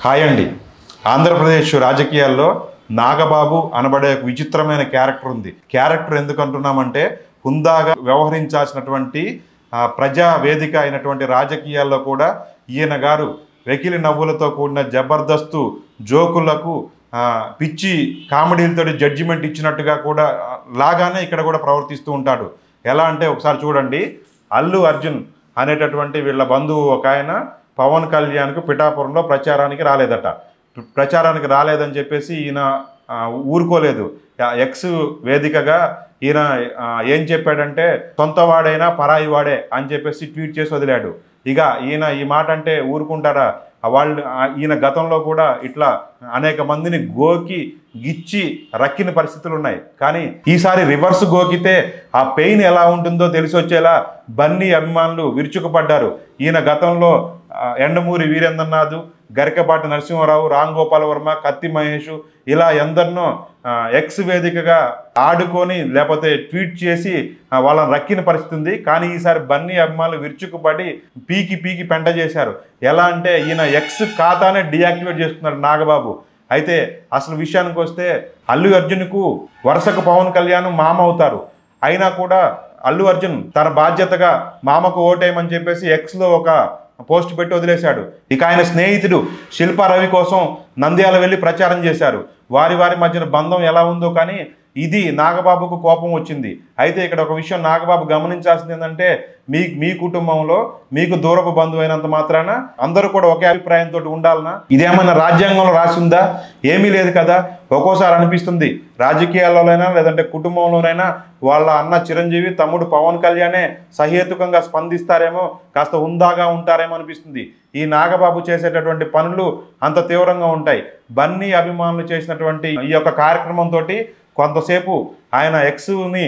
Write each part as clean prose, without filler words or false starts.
Hi అండి. ఆంధ్రప్రదేశ్ రాజకీయాల్లో నాగబాబు అనబడే ఒక విచిత్రమైన క్యారెక్టర్ ఉంది. క్యారెక్టర్ ఎందుకు అంటున్నామంటే హుందాగా వ్యవహరించాల్సినటువంటి ప్రజా వేదిక అయినటువంటి రాజకీయాల్లో కూడా ఈయన గారు వెకిలి నవ్వులతో కూడిన జబర్దస్తు జోకులకు పిచ్చి కామెడీలతో జడ్జిమెంట్ ఇచ్చినట్టుగా కూడా లాగానే ఇక్కడ కూడా ప్రవర్తిస్తూ ఉంటాడు. ఎలా అంటే ఒకసారి చూడండి. అల్లు అర్జున్ అనేటటువంటి వీళ్ళ బంధువు ఒక ఆయన పవన్ కళ్యాణ్కు పిఠాపురంలో ప్రచారానికి రాలేదట. ప్రచారానికి రాలేదని చెప్పేసి ఈయన ఊరుకోలేదు. ఎక్స్ వేదికగా ఈయన ఏం చెప్పాడంటే సొంతవాడైనా పరాయి వాడే అని చెప్పేసి ట్వీట్ చేసి వదిలాడు. ఇక ఈయన ఈ మాట అంటే ఊరుకుంటారా? ఈయన గతంలో కూడా ఇట్లా అనేక మందిని గోకి గిచ్చి రక్కిన పరిస్థితులు ఉన్నాయి. కానీ ఈసారి రివర్స్ గోకితే ఆ పెయిన్ ఎలా ఉంటుందో తెలిసి వచ్చేలా బన్నీ అభిమానులు విరుచుకుపడ్డారు. ఈయన గతంలో ఎండమూరి వీరేంద్రనాథ్, గరికపాటి నరసింహారావు, రామ్ గోపాల్ వర్మ, కత్తి మహేష్ ఇలా ఎందరినో ఎక్స్ వేదికగా ఆడుకొని లేకపోతే ట్వీట్ చేసి వాళ్ళని రక్కిన పరిస్థితి ఉంది. కానీ ఈసారి బన్నీ అభిమానులు విరుచుకుపడి పీకి పెంట చేశారు. ఎలా అంటే ఈయన ఎక్స్ ఖాతానే డియాక్టివేట్ చేసుకున్నాడు నాగబాబు. అయితే అసలు విషయానికి వస్తే అల్లు అర్జున్కు వరుసకు పవన్ కళ్యాణ్ మామ అవుతారు. అయినా కూడా అల్లు అర్జున్ తన బాధ్యతగా మామకు ఓటేయమని చెప్పేసి ఎక్స్లో ఒక పోస్ట్ పెట్టి వదిలేశాడు. ఇక ఆయన స్నేహితుడు శిల్పా రవి కోసం నంద్యాల వెళ్ళి ప్రచారం చేశారు. వారి మధ్యన బంధం ఎలా ఉందో కానీ ఇది నాగబాబుకు కోపం వచ్చింది. అయితే ఇక్కడ ఒక విషయం నాగబాబు గమనించాల్సింది ఏంటంటే మీ కుటుంబంలో మీకు దూరపు బంధువు అయినంత మాత్రాన అందరూ కూడా ఒకే అభిప్రాయంతో ఉండాలనా? ఇదేమన్నా రాజ్యాంగంలో రాసి ఉందా? ఏమీ లేదు కదా. ఒక్కోసారి అనిపిస్తుంది రాజకీయాల్లోనైనా లేదంటే కుటుంబంలోనైనా వాళ్ళ అన్న చిరంజీవి, తమ్ముడు పవన్ కళ్యాణే సహేతుకంగా స్పందిస్తారేమో, కాస్త హుందాగా ఉంటారేమో అనిపిస్తుంది. ఈ నాగబాబు చేసేటటువంటి పనులు అంత తీవ్రంగా ఉంటాయి. బన్నీ అభిమానులు చేసినటువంటి ఈ యొక్క కార్యక్రమంతో కొంతసేపు ఆయన ఎక్స్ని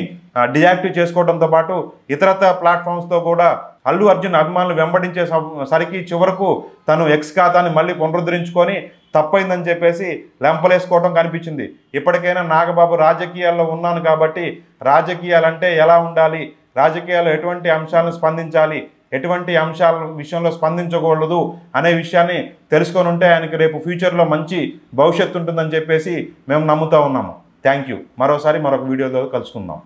డియాక్టివ్ చేసుకోవడంతో పాటు ఇతరత్ర ప్లాట్ఫామ్స్తో కూడా అల్లు అర్జున్ అభిమానులు వెంబడించే సరికి చివరకు తను ఎక్స్ ఖాతాని మళ్ళీ పునరుద్ధరించుకొని తప్పైందని చెప్పేసి లెంపలేసుకోవడం కనిపించింది. ఇప్పటికైనా నాగబాబు రాజకీయాల్లో ఉన్నాను కాబట్టి రాజకీయాలంటే ఎలా ఉండాలి, రాజకీయాల్లో ఎటువంటి అంశాలను స్పందించాలి, ఎటువంటి అంశాల విషయంలో స్పందించకూడదు అనే విషయాన్ని తెలుసుకొని ఉంటే ఆయనకి రేపు ఫ్యూచర్లో మంచి భవిష్యత్తు ఉంటుందని చెప్పేసి మేము నమ్ముతూ ఉన్నాము. Thank you. మరోసారి మరొక వీడియోలో కలుసుకుందాం.